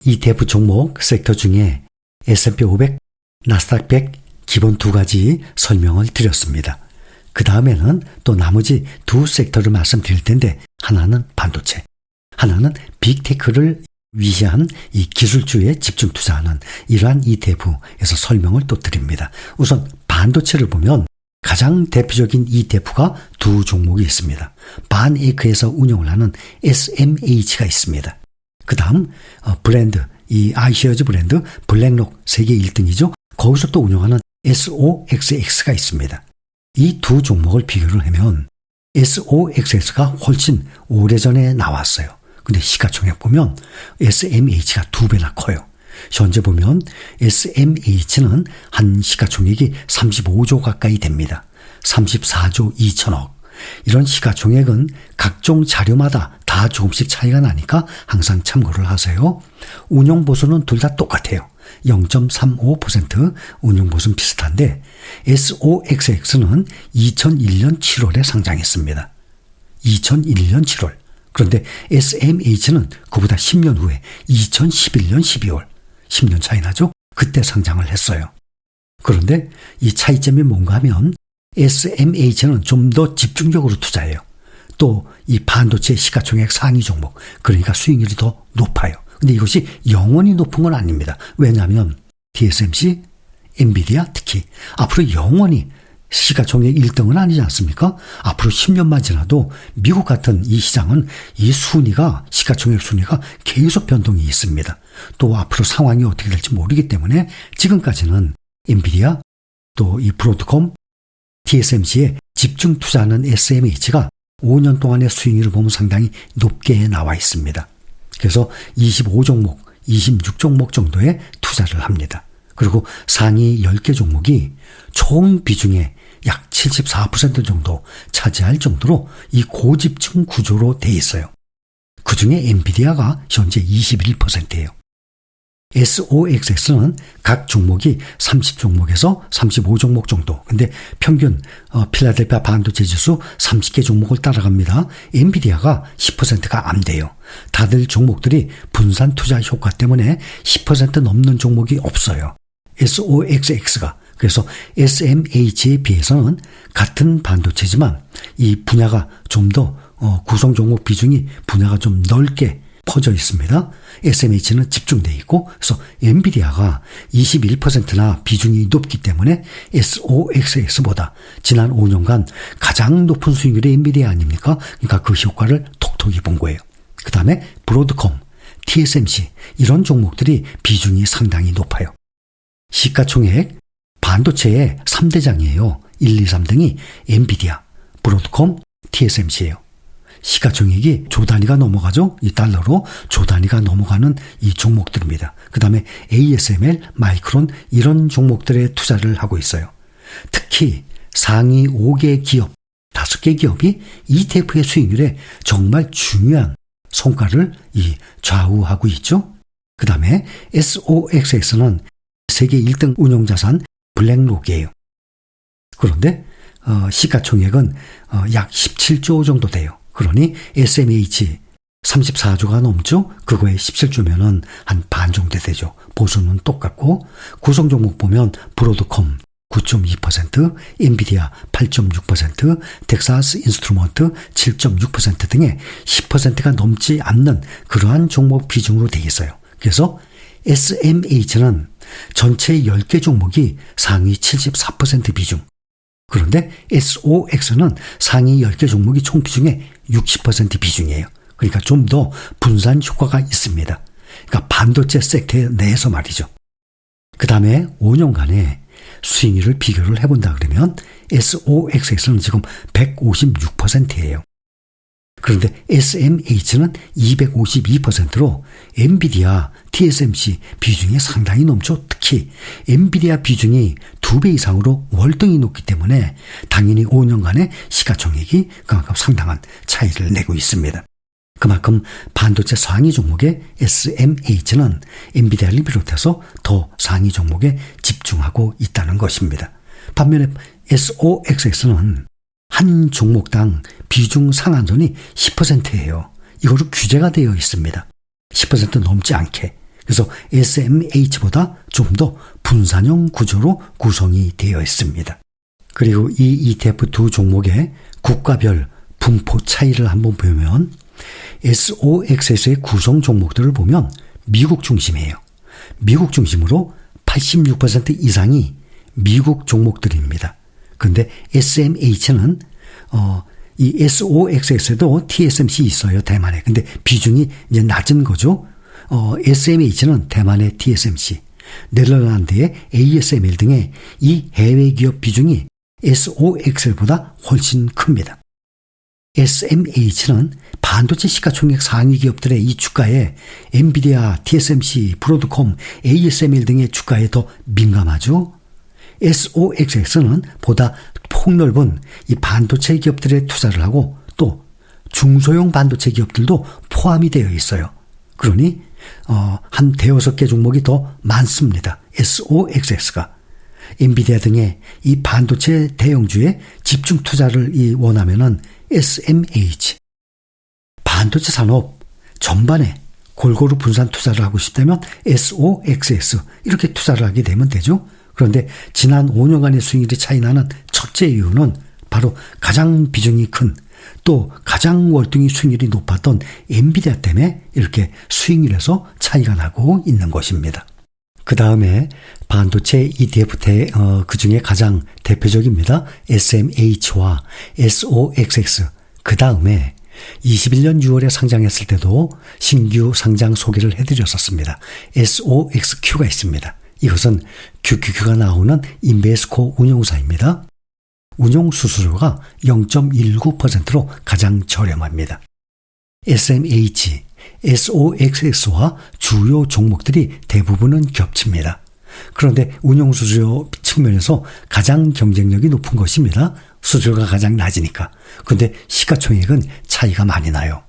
ETF 종목 섹터 중에 S&P 500, 나스닥 100 기본 두 가지 설명을 드렸습니다. 그 다음에는 또 나머지 두 섹터를 말씀드릴 텐데, 하나는 반도체, 하나는 빅테크를 위시한 이 기술주에 집중 투자하는 이러한 ETF에서 설명을 또 드립니다. 우선 반도체를 보면 가장 대표적인 ETF가 두 종목이 있습니다. 반에이크에서 운영을 하는 SMH가 있습니다. 그 다음 브랜드, 이 아이쉐어즈 브랜드 블랙록 세계 1등이죠. 거기서 또 운영하는 SOXX가 있습니다. 이 두 종목을 비교를 하면 SOXX가 훨씬 오래전에 나왔어요. 근데 시가총액 보면 SMH가 2배나 커요. 현재 보면 SMH는 한 시가총액이 35조 가까이 됩니다. 34조 2천억. 이런 시가총액은 각종 자료마다 다 조금씩 차이가 나니까 항상 참고를 하세요. 운용보수는 둘 다 똑같아요. 0.35% 운용보수는 비슷한데 SOXX는 2001년 7월에 상장했습니다. 2001년 7월. 그런데 SMH는 그보다 10년 후에 2011년 12월. 10년 차이 나죠? 그때 상장을 했어요. 그런데 이 차이점이 뭔가 하면 SMH는 좀 더 집중적으로 투자해요. 또 이 반도체 시가총액 상위 종목, 그러니까 수익률이 더 높아요. 근데 이것이 영원히 높은 건 아닙니다. 왜냐하면 TSMC, 엔비디아 특히 앞으로 영원히 시가총액 1등은 아니지 않습니까? 앞으로 10년만 지나도 미국 같은 이 시장은 이 순위가, 시가총액 순위가 계속 변동이 있습니다. 또 앞으로 상황이 어떻게 될지 모르기 때문에 지금까지는 엔비디아, 또 이 브로드콤, TSMC에 집중 투자하는 SMH가 5년 동안의 수익률을 보면 상당히 높게 나와 있습니다. 그래서 25종목, 26종목 정도의 투자를 합니다. 그리고 상위 10개 종목이 총 비중의 약 74% 정도 차지할 정도로 이 고집중 구조로 돼 있어요. 그 중에 엔비디아가 현재 21%예요. SOXX는 각 종목이 30종목에서 35종목 정도. 근데 평균 필라델피아 반도체 지수 30개 종목을 따라갑니다. 엔비디아가 10%가 안 돼요. 다들 종목들이 분산 투자 효과 때문에 10% 넘는 종목이 없어요. SOXX가. 그래서 SMH에 비해서는 같은 반도체지만 이 분야가 좀 더 구성 종목 비중이 분야가 좀 넓게 퍼져 있습니다. SMH는 집중되어 있고, 그래서 엔비디아가 21%나 비중이 높기 때문에 SOXX보다 지난 5년간 가장 높은 수익률의 엔비디아 아닙니까? 그러니까 그 효과를 톡톡히 본 거예요. 그 다음에 브로드콤, TSMC 이런 종목들이 비중이 상당히 높아요. 시가총액 반도체의 3대장이에요. 1, 2, 3등이 엔비디아, 브로드콤, TSMC예요. 시가총액이 조 단위가 넘어가죠. 이 달러로 조 단위가 넘어가는 이 종목들입니다. 그 다음에 ASML, 마이크론 이런 종목들에 투자를 하고 있어요. 특히 상위 5개 기업, 5개 기업이 ETF의 수익률에 정말 중요한 성과를 좌우하고 있죠. 그 다음에 SOXX는 세계 1등 운용자산 블랙록이에요. 그런데 시가총액은 약 17조 정도 돼요. 그러니 SMH 34조가 넘죠? 그거에 17조면은 한 반 정도 되죠. 보수는 똑같고, 구성 종목 보면 브로드콤 9.2%, 엔비디아 8.6%, 텍사스 인스트루먼트 7.6% 등의 10%가 넘지 않는 그러한 종목 비중으로 되어 있어요. 그래서 SMH는 전체 10개 종목이 상위 74% 비중. 그런데 SOX는 상위 10개 종목이 총 비중의 60% 비중이에요. 그러니까 좀 더 분산 효과가 있습니다. 그러니까 반도체 섹터 내에서 말이죠. 그 다음에 5년간의 수익률을 비교를 해본다 그러면 SOXX는 지금 156%예요. 그런데 SMH는 252%로 엔비디아, TSMC 비중이 상당히 넘죠. 특히 엔비디아 비중이 2배 이상으로 월등히 높기 때문에 당연히 5년간의 시가총액이 그만큼 상당한 차이를 내고 있습니다. 그만큼 반도체 상위 종목의 SMH는 엔비디아를 비롯해서 더 상위 종목에 집중하고 있다는 것입니다. 반면에 SOXX는 한 종목당 비중 상한선이 10%예요. 이거로 규제가 되어 있습니다. 10% 넘지 않게. 그래서 SMH보다 좀 더 분산형 구조로 구성이 되어 있습니다. 그리고 이 ETF 두 종목의 국가별 분포 차이를 한번 보면 SOXS의 구성 종목들을 보면 미국 중심이에요. 미국 중심으로 86% 이상이 미국 종목들입니다. 그런데 SMH는 이 SOXS에도 TSMC 있어요. 대만에. 근데 비중이 이제 낮은 거죠. SMH는 대만의 TSMC, 네덜란드의 ASML 등의 이 해외 기업 비중이 SOXL보다 훨씬 큽니다. SMH는 반도체 시가총액 상위 기업들의 이 주가에 엔비디아, TSMC, 브로드콤, ASML 등의 주가에 더 민감하죠. SOXX는 보다 폭넓은 이 반도체 기업들에 투자를 하고 또 중소형 반도체 기업들도 포함이 되어 있어요. 그러니 한 대여섯 개 종목이 더 많습니다. SOXX가. 엔비디아 등의 이 반도체 대형주에 집중 투자를 원하면은 SMH. 반도체 산업 전반에 골고루 분산 투자를 하고 싶다면 SOXS 이렇게 투자를 하게 되면 되죠. 그런데 지난 5년간의 수익률이 차이 나는 첫째 이유는 바로 가장 비중이 큰 또 가장 월등히 수익률이 높았던 엔비디아 때문에 이렇게 수익률에서 차이가 나고 있는 것입니다. 그 다음에 반도체 ETF 그중에 가장 대표적입니다. SMH와 SOXX. 그 다음에 21년 6월에 상장했을 때도 신규 상장 소개를 해드렸었습니다. SOXQ가 있습니다. 이것은 QQQ가 나오는 인베스코 운용사입니다. 운용 수수료가 0.19%로 가장 저렴합니다. SMH, SOXX와 주요 종목들이 대부분은 겹칩니다. 그런데 운용 수수료 측면에서 가장 경쟁력이 높은 것입니다. 수수료가 가장 낮으니까. 그런데 시가총액은 차이가 많이 나요.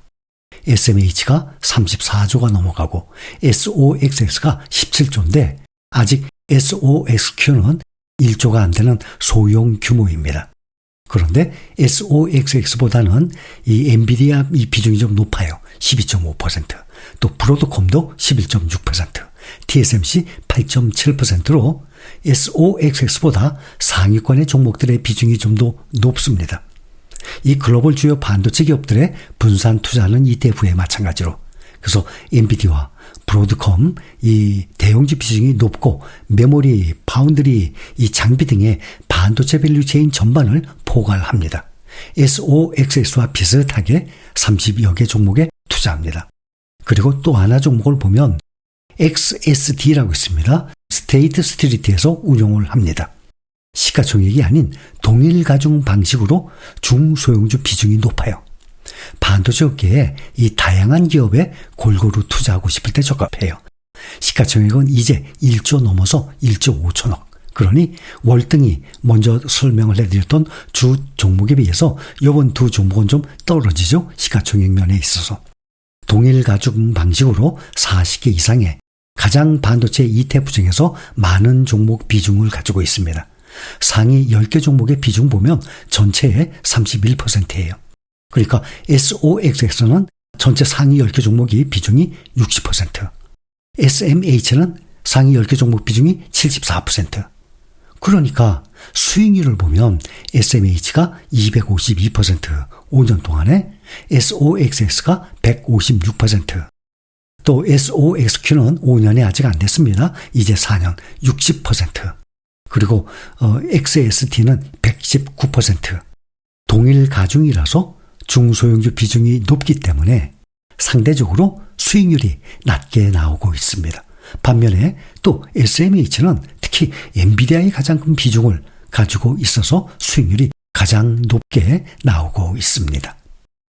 SMH가 34조가 넘어가고 SOXX가 17조인데 아직 SOXQ는 1조가 안 되는 소형 규모입니다. 그런데 SOXX보다는 이 엔비디아 이 비중이 좀 높아요. 12.5%. 또 브로드콤도 11.6%. TSMC 8.7%로 SOXX보다 상위권의 종목들의 비중이 좀 더 높습니다. 이 글로벌 주요 반도체 기업들의 분산 투자는 ETF에 마찬가지로. 그래서 엔비디아, 브로드콤, 이 대형주 비중이 높고 메모리, 파운드리, 이 장비 등의 반도체 밸류 체인 전반을 포괄합니다. SOXS와 비슷하게 30여 개 종목에 투자합니다. 그리고 또 하나 종목을 보면 XSD라고 있습니다. 스테이트 스트리트에서 운용을 합니다. 시가총액이 아닌 동일 가중 방식으로 중소형주 비중이 높아요. 반도체 업계에 이 다양한 기업에 골고루 투자하고 싶을 때 적합해요. 시가총액은 이제 1조 넘어서 1조 5천억. 그러니 월등히 먼저 설명을 해드렸던 주 종목에 비해서 이번 두 종목은 좀 떨어지죠. 시가총액 면에 있어서. 동일 가중 방식으로 40개 이상의 가장 반도체 ETF 중에서 많은 종목 비중을 가지고 있습니다. 상위 10개 종목의 비중 보면 전체의 31%예요. 그러니까 SOXX는 전체 상위 10개 종목이 비중이 60%, SMH는 상위 10개 종목 비중이 74%. 그러니까 수익률을 보면 SMH가 252%, 5년 동안에 SOXX가 156%, 또 SOXQ는 5년이 아직 안 됐습니다. 이제 4년 60%, 그리고 XST는 119%. 동일 가중이라서 중소형주 비중이 높기 때문에 상대적으로 수익률이 낮게 나오고 있습니다. 반면에 또 SMH는 특히 엔비디아의 가장 큰 비중을 가지고 있어서 수익률이 가장 높게 나오고 있습니다.